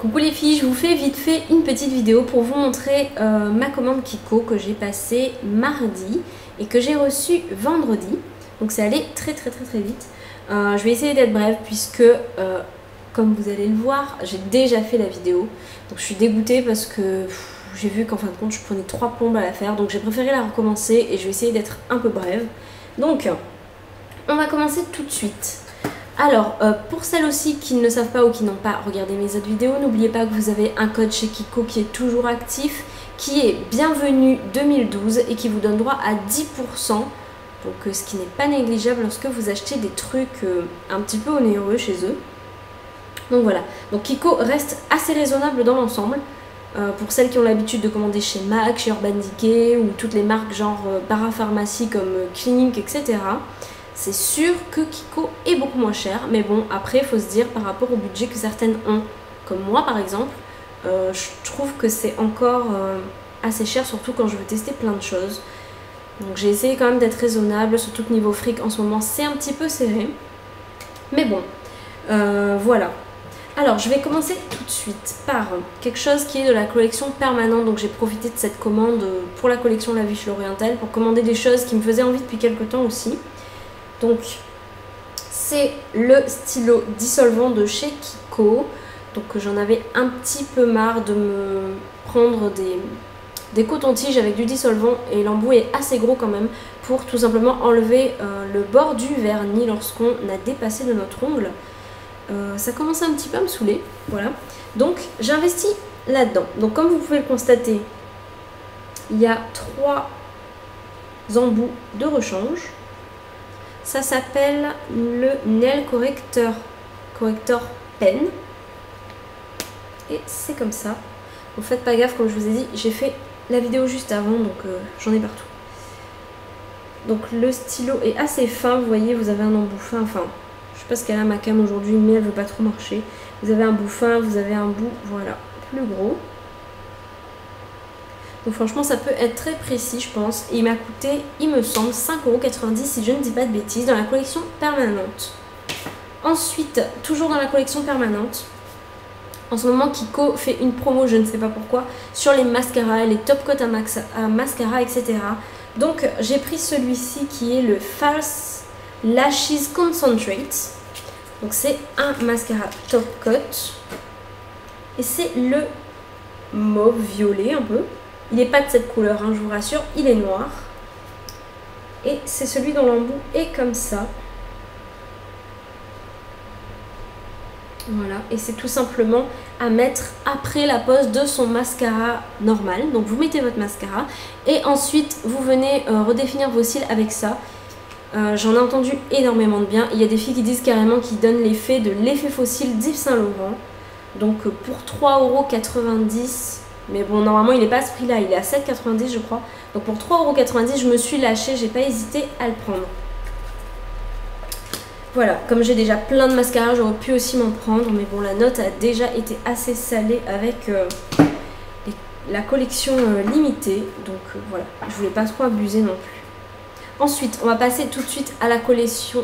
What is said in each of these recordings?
Coucou les filles, je vous fais vite fait une petite vidéo pour vous montrer ma commande Kiko que j'ai passée mardi et que j'ai reçue vendredi. Donc c'est allé très vite. Je vais essayer d'être brève puisque comme vous allez le voir, j'ai déjà fait la vidéo. Donc je suis dégoûtée parce que j'ai vu qu'en fin de compte je prenais 3 plombes à la faire. Donc j'ai préféré la recommencer et je vais essayer d'être un peu brève. Donc on va commencer tout de suite. Alors, pour celles aussi qui ne savent pas ou qui n'ont pas regardé mes autres vidéos, n'oubliez pas que vous avez un code chez Kiko qui est toujours actif, qui est bienvenue 2012 et qui vous donne droit à 10%, donc ce qui n'est pas négligeable lorsque vous achetez des trucs un petit peu onéreux chez eux. Donc voilà, donc Kiko reste assez raisonnable dans l'ensemble. Pour celles qui ont l'habitude de commander chez MAC, chez Urban Decay ou toutes les marques genre parapharmacie comme Clinique, etc. C'est sûr que Kiko est beaucoup moins cher, mais bon, après, il faut se dire par rapport au budget que certaines ont, comme moi par exemple, je trouve que c'est encore assez cher, surtout quand je veux tester plein de choses. Donc j'ai essayé quand même d'être raisonnable, surtout que niveau fric en ce moment c'est un petit peu serré. Mais bon, voilà. Alors je vais commencer tout de suite par quelque chose qui est de la collection permanente. Donc j'ai profité de cette commande pour la collection La Viche L'Orientale pour commander des choses qui me faisaient envie depuis quelques temps aussi. Donc c'est le stylo dissolvant de chez Kiko. Donc j'en avais un petit peu marre de me prendre des cotons-tiges avec du dissolvant et l'embout est assez gros quand même pour tout simplement enlever le bord du vernis lorsqu'on a dépassé de notre ongle. Ça commence un petit peu à me saouler, voilà. Donc j'investis là-dedans. Donc comme vous pouvez le constater, il y a 3 embouts de rechange. Ça s'appelle le Nail Corrector Pen. Et c'est comme ça. Donc faites pas gaffe, comme je vous ai dit, j'ai fait la vidéo juste avant, donc j'en ai partout. Donc le stylo est assez fin, vous voyez, vous avez un embout fin, enfin, je sais pas ce qu'elle a ma cam aujourd'hui, mais elle veut pas trop marcher. Vous avez un bout fin, vous avez un bout, voilà, plus gros. Donc franchement ça peut être très précis je pense. Et il m'a coûté, il me semble, 5,90 € si je ne dis pas de bêtises, dans la collection permanente. Ensuite, toujours dans la collection permanente, en ce moment Kiko fait une promo, je ne sais pas pourquoi, sur les mascaras, les top coats à mascara, etc. Donc j'ai pris celui-ci qui est le False Lashes Concentrate. Donc c'est un mascara top coat. Et c'est le mauve violet un peu. Il n'est pas de cette couleur, hein, je vous rassure, il est noir. Et c'est celui dont l'embout est comme ça. Voilà, et c'est tout simplement à mettre après la pose de son mascara normal. Donc vous mettez votre mascara et ensuite vous venez redéfinir vos cils avec ça. J'en ai entendu énormément de bien. Il y a des filles qui disent carrément qu'il donne l'effet de l'effet faux cils d'Yves Saint Laurent. Donc pour 3,90 €. Mais bon, normalement, il n'est pas à ce prix-là. Il est à 7,90 € je crois. Donc pour 3,90 €, je me suis lâchée. J'ai pas hésité à le prendre. Voilà, comme j'ai déjà plein de mascaras, j'aurais pu aussi m'en prendre. Mais bon, la note a déjà été assez salée avec la collection limitée. Donc voilà, je voulais pas trop abuser non plus. Ensuite, on va passer tout de suite à la collection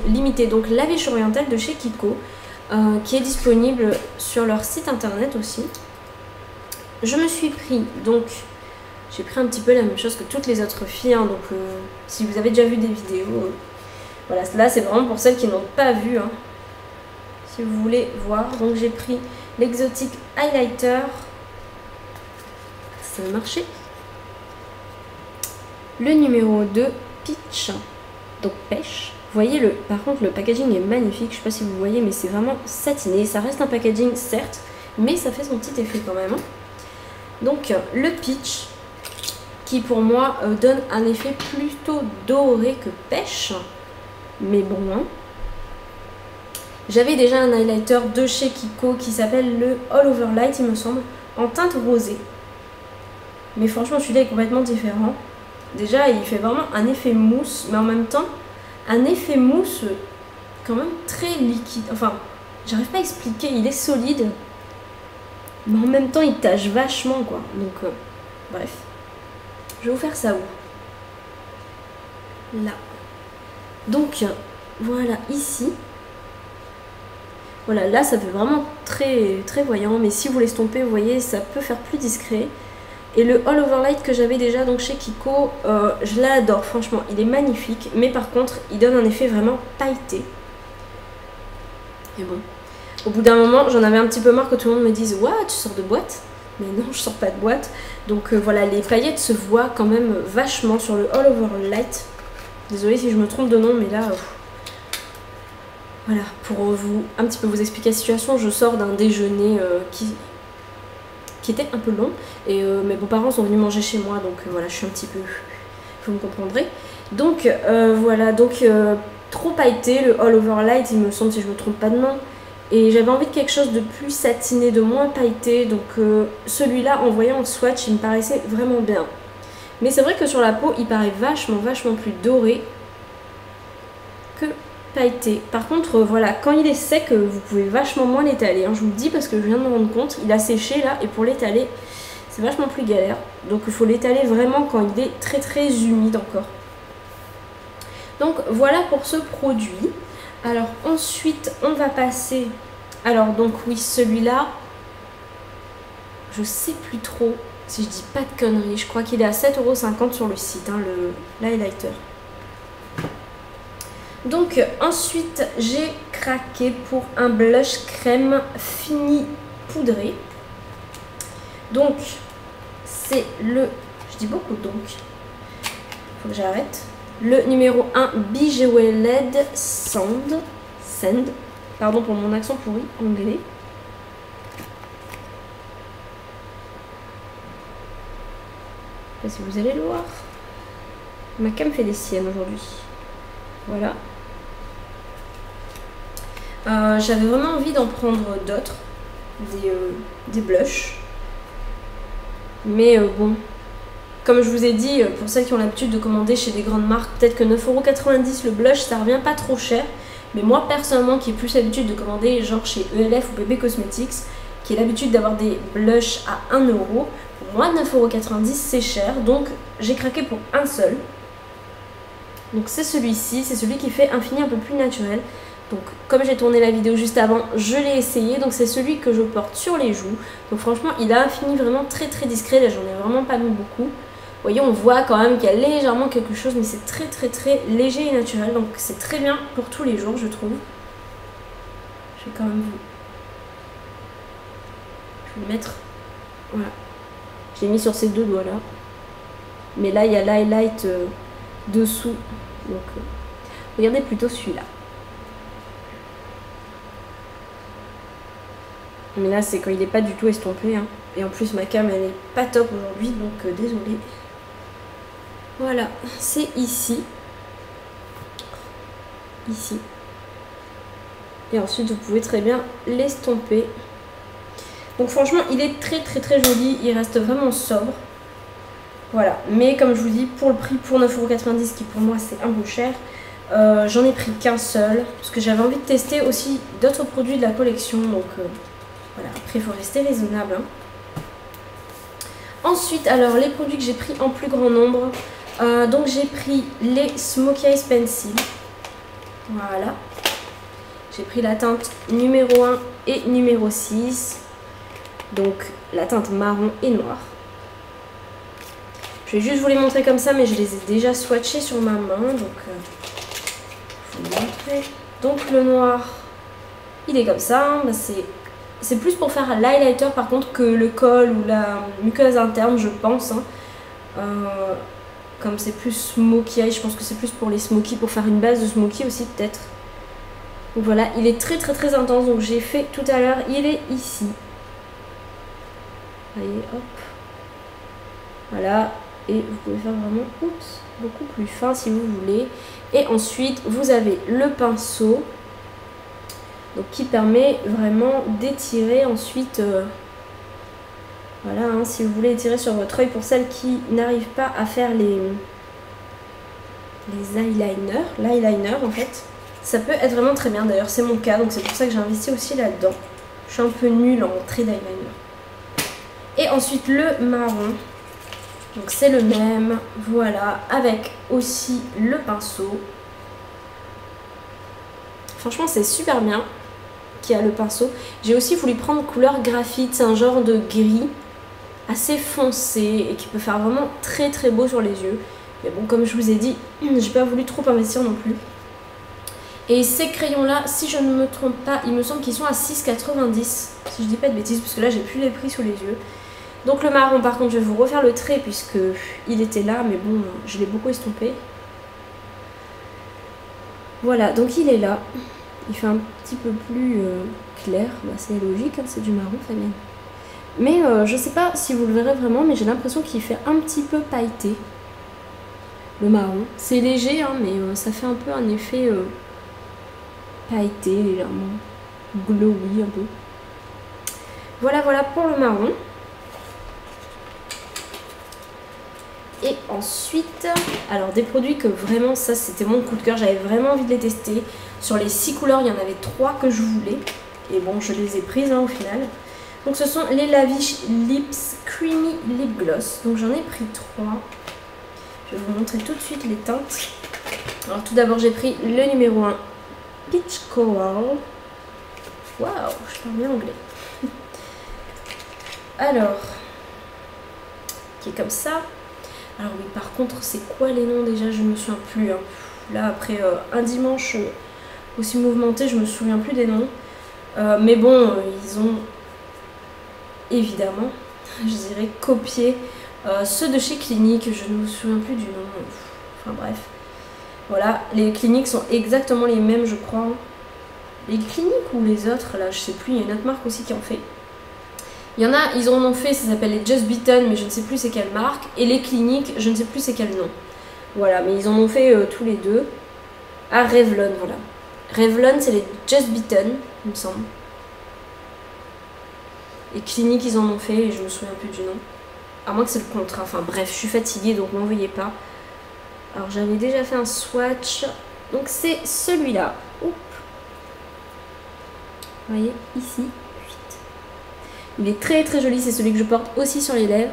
limitée. Donc La Viche Orientale de chez Kiko. Qui est disponible sur leur site internet aussi. Je me suis pris, donc j'ai pris un petit peu la même chose que toutes les autres filles, hein, donc si vous avez déjà vu des vidéos, voilà, là c'est vraiment pour celles qui n'ont pas vu, hein, si vous voulez voir. Donc j'ai pris l'Exotic Highlighter, ça a marché, le numéro 2 Peach, donc pêche. Vous voyez, par contre le packaging est magnifique, je sais pas si vous voyez, mais c'est vraiment satiné, ça reste un packaging certes, mais ça fait son petit effet quand même. Donc le Peach, qui pour moi donne un effet plutôt doré que pêche, mais brun. J'avais déjà un highlighter de chez Kiko qui s'appelle le All Over Light, il me semble, en teinte rosée. Mais franchement celui-là est complètement différent. Déjà il fait vraiment un effet mousse, mais en même temps un effet mousse quand même très liquide. Enfin, j'arrive pas à expliquer, il est solide. Mais en même temps, il tâche vachement, quoi. Donc, bref. Je vais vous faire ça où? Là. Donc, voilà, ici. Voilà, là ça fait vraiment très, très voyant, mais si vous l'estompez, vous voyez, ça peut faire plus discret. Et le All Over Light que j'avais déjà donc chez Kiko, je l'adore, franchement, il est magnifique. Mais par contre, il donne un effet vraiment pailleté. Et bon, au bout d'un moment, j'en avais un petit peu marre que tout le monde me dise « Ouah, tu sors de boîte ?» Mais non, je sors pas de boîte. Donc voilà, les paillettes se voient quand même vachement sur le All Over Light. Désolée si je me trompe de nom, mais là... voilà, pour vous un petit peu vous expliquer la situation, je sors d'un déjeuner qui était un peu long. Et mes beaux-parents sont venus manger chez moi, donc voilà, je suis un petit peu... vous me comprendrez. Donc voilà, donc trop pailleté, le All Over Light, il me semble, si je me trompe pas de nom. Et j'avais envie de quelque chose de plus satiné, de moins pailleté. Donc celui-là, en voyant le swatch, il me paraissait vraiment bien. Mais c'est vrai que sur la peau, il paraît vachement plus doré que pailleté. Par contre, voilà, quand il est sec, vous pouvez vachement moins l'étaler. Hein, je vous le dis parce que je viens de me rendre compte, il a séché là, et pour l'étaler, c'est vachement plus galère. Donc il faut l'étaler vraiment quand il est très humide encore. Donc voilà pour ce produit. Alors ensuite, on va passer... Alors donc oui, celui-là, je sais plus trop si je dis pas de conneries. Je crois qu'il est à 7,50 € sur le site, hein, le highlighter. Donc ensuite, j'ai craqué pour un blush crème fini poudré. Donc c'est le... Je dis beaucoup donc. Faut que j'arrête. Le numéro 1 Bejeweled Sand. Pardon pour mon accent pourri anglais. Je sais pas si vous allez le voir. Ma cam fait des siennes aujourd'hui. Voilà. J'avais vraiment envie d'en prendre d'autres. Des blushs. Mais bon... Comme je vous ai dit, pour celles qui ont l'habitude de commander chez des grandes marques, peut-être que 9,90 € le blush, ça revient pas trop cher. Mais moi, personnellement, qui ai plus l'habitude de commander genre chez ELF ou BB Cosmetics, qui ai l'habitude d'avoir des blushs à 1 €, pour moi, 9,90 € c'est cher. Donc, j'ai craqué pour un seul. Donc, c'est celui-ci. C'est celui qui fait un fini un peu plus naturel. Donc, comme j'ai tourné la vidéo juste avant, je l'ai essayé. Donc, c'est celui que je porte sur les joues. Donc, franchement, il a un fini vraiment très discret. Là, j'en ai vraiment pas mis beaucoup. Vous voyez, on voit quand même qu'il y a légèrement quelque chose, mais c'est très léger et naturel. Donc c'est très bien pour tous les jours, je trouve. Je vais quand même Je vais le mettre... Voilà. Je l'ai mis sur ces deux doigts là. Mais là, il y a l'highlight dessous. Donc regardez plutôt celui-là. Mais là, c'est quand il n'est pas du tout estompé. Hein. Et en plus, ma cam, elle est pas top aujourd'hui, donc désolée. Voilà, c'est ici. Ici. Et ensuite, vous pouvez très bien l'estomper. Donc franchement, il est très joli. Il reste vraiment sobre. Voilà. Mais comme je vous dis, pour le prix, pour 9,90 € qui pour moi, c'est un peu cher, j'en ai pris qu'un seul. Parce que j'avais envie de tester aussi d'autres produits de la collection. Donc voilà, après, il faut rester raisonnable. Hein. Ensuite, alors, les produits que j'ai pris en plus grand nombre... donc j'ai pris les Smokey Eyes Pencil. Voilà. J'ai pris la teinte numéro 1 et numéro 6. Donc la teinte marron et noire. Je vais juste vous les montrer comme ça, mais je les ai déjà swatchés sur ma main. Donc je vais vous montrer. Donc le noir, il est comme ça. Bah, c'est plus pour faire l'highlighter par contre que le col ou la muqueuse interne, je pense. Hein. Comme c'est plus smoky eye, je pense que c'est plus pour les smoky, pour faire une base de smoky aussi peut-être. Donc voilà, il est très intense, donc j'ai fait tout à l'heure, il est ici. Voyez, hop. Voilà, et vous pouvez faire vraiment beaucoup plus fin si vous voulez. Et ensuite, vous avez le pinceau, donc qui permet vraiment d'étirer ensuite... Voilà, hein, si vous voulez étirer sur votre œil, pour celles qui n'arrivent pas à faire les l'eyeliner en fait, ça peut être vraiment très bien. D'ailleurs, c'est mon cas, donc c'est pour ça que j'ai investi aussi là-dedans. Je suis un peu nulle en trait d'eyeliner. Et ensuite, le marron. Donc c'est le même, voilà, avec aussi le pinceau. Franchement, c'est super bien. qui a le pinceau. J'ai aussi voulu prendre couleur graphite, c'est un genre de gris assez foncé et qui peut faire vraiment très très beau sur les yeux. Mais bon, comme je vous ai dit, j'ai pas voulu trop investir non plus. Et ces crayons là, si je ne me trompe pas, il me semble qu'ils sont à 6,90 si je dis pas de bêtises, parce que là j'ai plus les prix sous les yeux. Donc le marron, par contre, je vais vous refaire le trait puisque il était là, mais bon, je l'ai beaucoup estompé. Voilà, donc il est là. Il fait un petit peu plus clair. Bah, c'est logique, hein, c'est du marron, Fabienne. Mais je sais pas si vous le verrez vraiment, mais j'ai l'impression qu'il fait un petit peu pailleté. Le marron. C'est léger, hein, mais ça fait un peu un effet pailleté, légèrement glowy un peu. Voilà, voilà pour le marron. Et ensuite, alors des produits que vraiment, ça c'était mon coup de cœur, j'avais vraiment envie de les tester. Sur les 6 couleurs, il y en avait 3 que je voulais. Et bon, je les ai prises hein, au final. Donc ce sont les Lavish Lips Creamy Lip Gloss. Donc j'en ai pris 3. Je vais vous montrer tout de suite les teintes. Alors tout d'abord, j'ai pris le numéro 1, Peach Coral. Waouh, je parle bien anglais. Alors, qui est comme ça. Alors oui, par contre, c'est quoi les noms déjà? Je me souviens plus. Hein. Là, après un dimanche aussi mouvementé, je me souviens plus des noms. Mais bon, ils ont évidemment, je dirais, copié ceux de chez Clinique. Je ne me souviens plus du nom. Enfin bref. Voilà, les Cliniques sont exactement les mêmes, je crois. Les Cliniques ou les autres, là, je sais plus. Il y a une autre marque aussi qui en fait. Il y en a, ils en ont fait, ça s'appelle les Just Beaten, mais je ne sais plus c'est quelle marque. Et les Cliniques, je ne sais plus c'est quel nom. Voilà, mais ils en ont fait tous les deux. Ah, Revlon, voilà. Revlon, c'est les Just Beaten, il me semble. Et Clinique, ils en ont fait, et je me souviens plus du nom. À moins que c'est le contrat. Enfin bref, je suis fatiguée, donc m'en veuillez pas. Alors j'avais déjà fait un swatch. Donc c'est celui-là. Vous voyez, ici. Il est très très joli, c'est celui que je porte aussi sur les lèvres.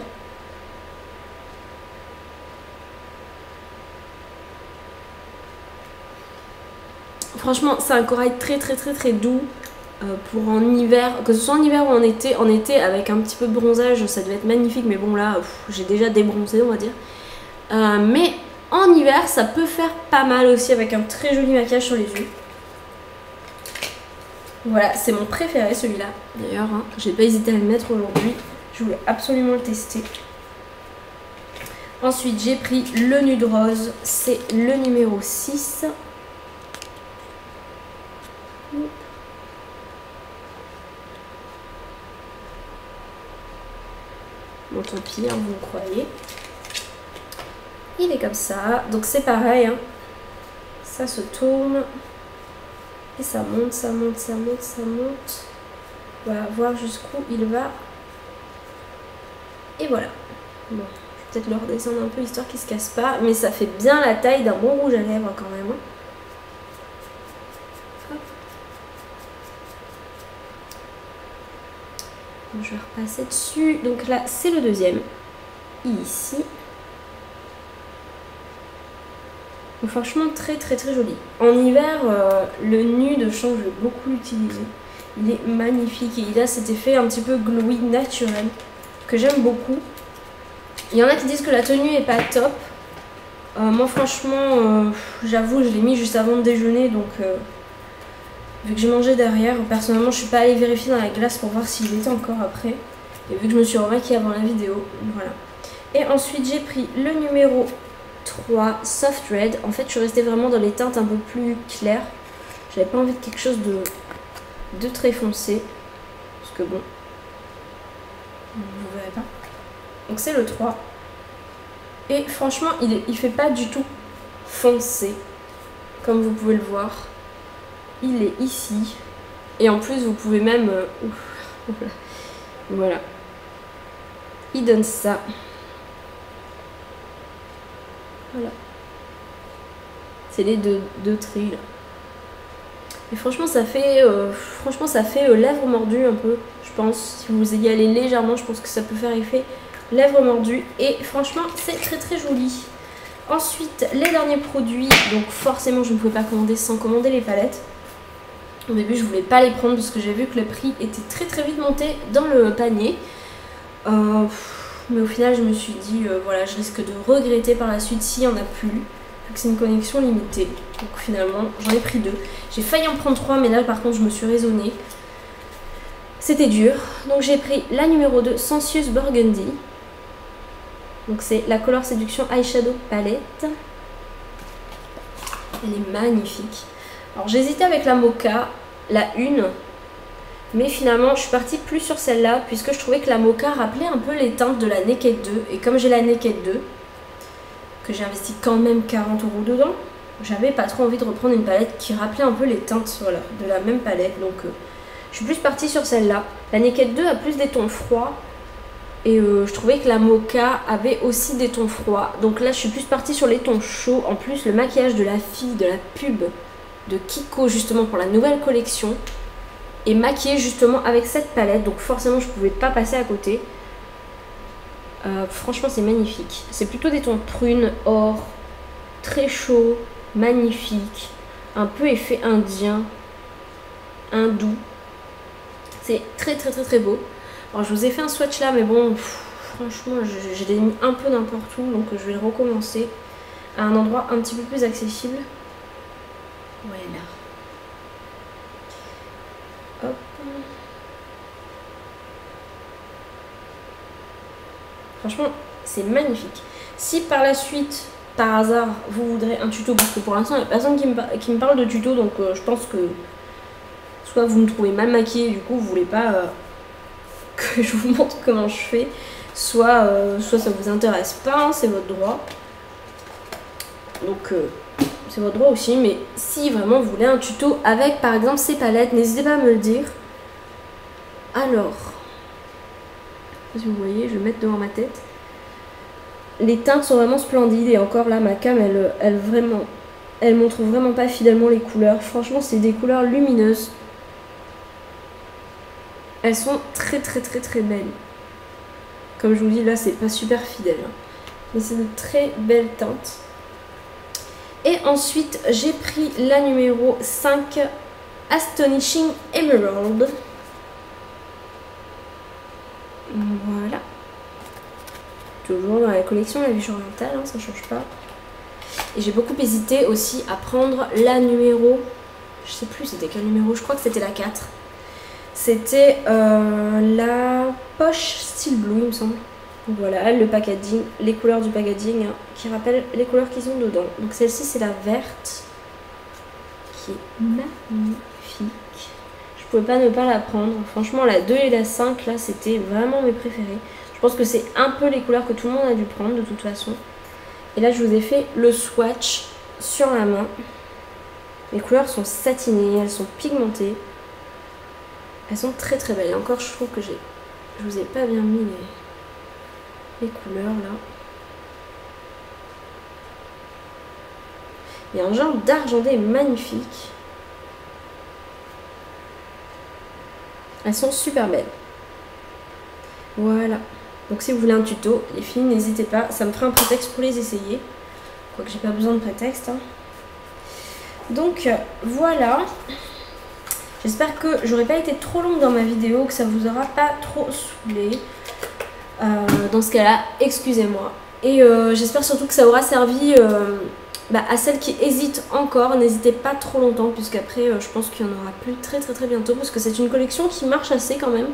Franchement, c'est un corail très très très très doux pour en hiver, que ce soit en hiver ou en été. En été, avec un petit peu de bronzage, ça devait être magnifique, mais bon là, j'ai déjà débronzé, on va dire. Mais en hiver, ça peut faire pas mal aussi avec un très joli maquillage sur les yeux. Voilà, c'est mon préféré celui-là. D'ailleurs, hein, j'ai pas hésité à le mettre aujourd'hui. Je voulais absolument le tester. Ensuite, j'ai pris le Nude Rose. C'est le numéro 6. Bon, tant pis, hein, vous me croyez. Il est comme ça. Donc c'est pareil. Hein. Ça se tourne. Et ça monte, ça monte, ça monte, ça monte. Voilà, voir jusqu'où il va. Et voilà. Bon, je vais peut-être le redescendre un peu histoire qu'il ne se casse pas. Mais ça fait bien la taille d'un bon rouge à lèvres quand même. Hop. Donc, je vais repasser dessus. Donc là, c'est le deuxième. Ici. Donc, franchement, très très très joli. En hiver, le nude, je vais beaucoup l'utiliser. Il est magnifique et il a cet effet un petit peu glowy naturel que j'aime beaucoup. Il y en a qui disent que la tenue est pas top. Moi, franchement, j'avoue, je l'ai mis juste avant de déjeuner, donc vu que j'ai mangé derrière, personnellement, je suis pas allée vérifier dans la glace pour voir s'il était encore après. Et vu que je me suis remaquillée avant la vidéo, voilà. Et ensuite, j'ai pris le numéro 3 Soft Red. En fait, je suis restée vraiment dans les teintes un peu plus claires. J'avais pas envie de quelque chose de très foncé. Parce que bon, vous verrez pas. Donc c'est le 3. Et franchement, il fait pas du tout foncé. Comme vous pouvez le voir. Il est ici. Et en plus, vous pouvez même... voilà. Il donne ça. Voilà. C'est les deux trilles. Et franchement, ça fait, lèvres mordues un peu, je pense. Si vous y allez légèrement, je pense que ça peut faire effet lèvres mordues. Et franchement, c'est très très joli. Ensuite, les derniers produits. Donc forcément, je ne pouvais pas commander sans commander les palettes. Au début je voulais pas les prendre parce que j'ai vu que le prix était très très vite monté dans le panier. Mais au final je me suis dit voilà, je risque de regretter par la suite s'il n'y en a plus. C'est une collection limitée. Donc finalement j'en ai pris 2. J'ai failli en prendre 3 mais là par contre je me suis raisonnée. C'était dur. Donc j'ai pris la numéro 2, Sensuous Burgundy. Donc c'est la Color Seduction Eyeshadow Palette. Elle est magnifique. Alors j'hésitais avec la Mocha, la 1. Mais finalement je suis partie plus sur celle-là puisque je trouvais que la Mocha rappelait un peu les teintes de la Naked 2. Et comme j'ai la Naked 2, que j'ai investi quand même 40 € dedans, j'avais pas trop envie de reprendre une palette qui rappelait un peu les teintes, voilà, de la même palette. Donc je suis plus partie sur celle-là. La Naked 2 a plus des tons froids. Et je trouvais que la Mocha avait aussi des tons froids. Donc là je suis plus partie sur les tons chauds. En plus le maquillage de la fille de la pub de Kiko justement pour la nouvelle collection est maquillé justement avec cette palette. Donc forcément je pouvais pas passer à côté. Franchement c'est magnifique. C'est plutôt des tons prunes, or, très chaud, magnifique. Un peu effet indien, hindou. C'est très très très très beau. Alors je vous ai fait un swatch là mais bon franchement je l'ai mis un peu n'importe où donc je vais le recommencer à un endroit un petit peu plus accessible. Voilà. Hop. Franchement c'est magnifique. Si par la suite par hasard vous voudrez un tuto, parce que pour l'instant il n'y a personne qui me parle de tuto donc je pense que soit vous me trouvez mal maquillée du coup vous voulez pas que je vous montre comment je fais, soit ça vous intéresse pas, hein, c'est votre droit. Donc c'est votre droit aussi, mais si vraiment vous voulez un tuto avec par exemple ces palettes, n'hésitez pas à me le dire. Alors, si vous voyez, je vais mettre devant ma tête. Les teintes sont vraiment splendides et encore là ma cam elle montre vraiment pas fidèlement les couleurs. Franchement c'est des couleurs lumineuses. Elles sont très très très très belles. Comme je vous dis là c'est pas super fidèle. Hein. Mais c'est de très belles teintes. Et ensuite j'ai pris la numéro 5 Astonishing Emerald. Voilà. Toujours dans la collection La Vision Orientale, hein, ça change pas. Et j'ai beaucoup hésité aussi à prendre la numéro... Je sais plus c'était quel numéro, je crois que c'était la 4. C'était la poche Steel Blue, il me semble. Donc voilà, le packaging, les couleurs du packaging hein, qui rappellent les couleurs qu'ils ont dedans. Donc celle-ci, c'est la verte, qui est magnifique. Je pouvais pas ne pas la prendre. Franchement, la 2 et la 5, là, c'était vraiment mes préférées. Je pense que c'est un peu les couleurs que tout le monde a dû prendre, de toute façon. Et là, je vous ai fait le swatch sur la main. Les couleurs sont satinées, elles sont pigmentées. Elles sont très très belles. Et encore, je trouve que je vous ai pas bien mis les couleurs là. Il y a un genre d'argenté magnifique. Elles sont super belles. Voilà. Donc si vous voulez un tuto, les filles, n'hésitez pas. Ça me fera un prétexte pour les essayer. Quoique j'ai pas besoin de prétexte. Hein. Donc voilà. J'espère que j'aurai pas été trop longue dans ma vidéo, que ça vous aura pas trop saoulé. Dans ce cas-là, excusez-moi. Et j'espère surtout que ça aura servi à celles qui hésitent encore. N'hésitez pas trop longtemps, puisqu'après, je pense qu'il y en aura plus très très très bientôt. Parce que c'est une collection qui marche assez quand même,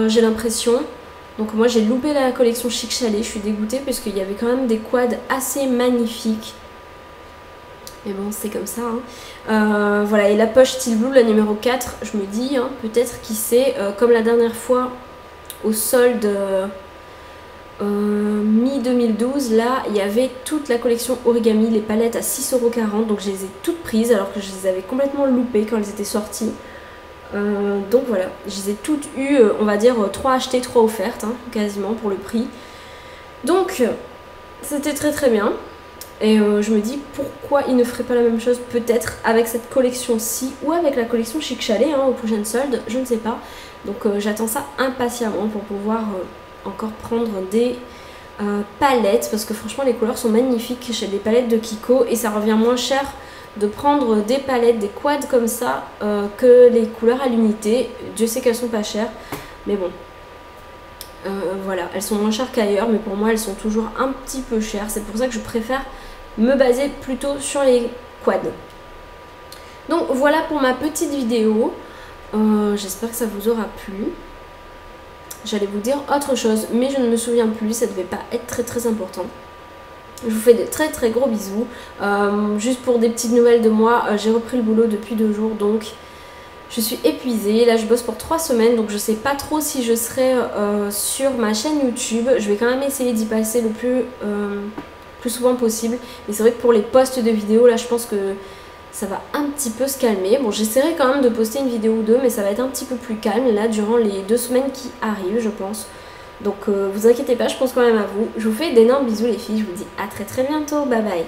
j'ai l'impression. Donc moi, j'ai loupé la collection Chic Chalet. Je suis dégoûtée, puisqu'il y avait quand même des quads assez magnifiques. Mais bon, c'est comme ça. Hein. Voilà, et la poche Steel Blue, la numéro 4, je me dis, hein, peut-être qui sait, comme la dernière fois, au solde mi-2012, là, il y avait toute la collection Origami, les palettes à 6,40 €. Donc je les ai toutes prises, alors que je les avais complètement loupées quand elles étaient sorties. Donc voilà, je les ai toutes eues, on va dire, 3 achetées, 3 offertes, hein, quasiment, pour le prix. Donc, c'était très très bien. Et je me dis pourquoi ils ne feraient pas la même chose peut-être avec cette collection-ci ou avec la collection Chic Chalet hein, aux prochaines soldes, je ne sais pas. Donc j'attends ça impatiemment pour pouvoir encore prendre des palettes parce que franchement les couleurs sont magnifiques chez les palettes de Kiko et ça revient moins cher de prendre des palettes, des quads comme ça, que les couleurs à l'unité. Dieu sait qu'elles sont pas chères, mais bon. Voilà, elles sont moins chères qu'ailleurs, mais pour moi elles sont toujours un petit peu chères. C'est pour ça que je préfère me baser plutôt sur les quads. Donc voilà pour ma petite vidéo. J'espère que ça vous aura plu. J'allais vous dire autre chose, mais je ne me souviens plus, ça devait pas être très important. Je vous fais de très gros bisous. Juste pour des petites nouvelles de moi, j'ai repris le boulot depuis 2 jours, donc je suis épuisée. Là je bosse pour 3 semaines, donc je sais pas trop si je serai sur ma chaîne YouTube. Je vais quand même essayer d'y passer le plus souvent possible. Mais c'est vrai que pour les posts de vidéos, là je pense que ça va un petit peu se calmer. Bon, j'essaierai quand même de poster une vidéo ou deux, mais ça va être un petit peu plus calme là durant les 2 semaines qui arrivent, je pense. Donc vous inquiétez pas, je pense quand même à vous. Je vous fais d'énormes bisous les filles, je vous dis à très bientôt, bye bye.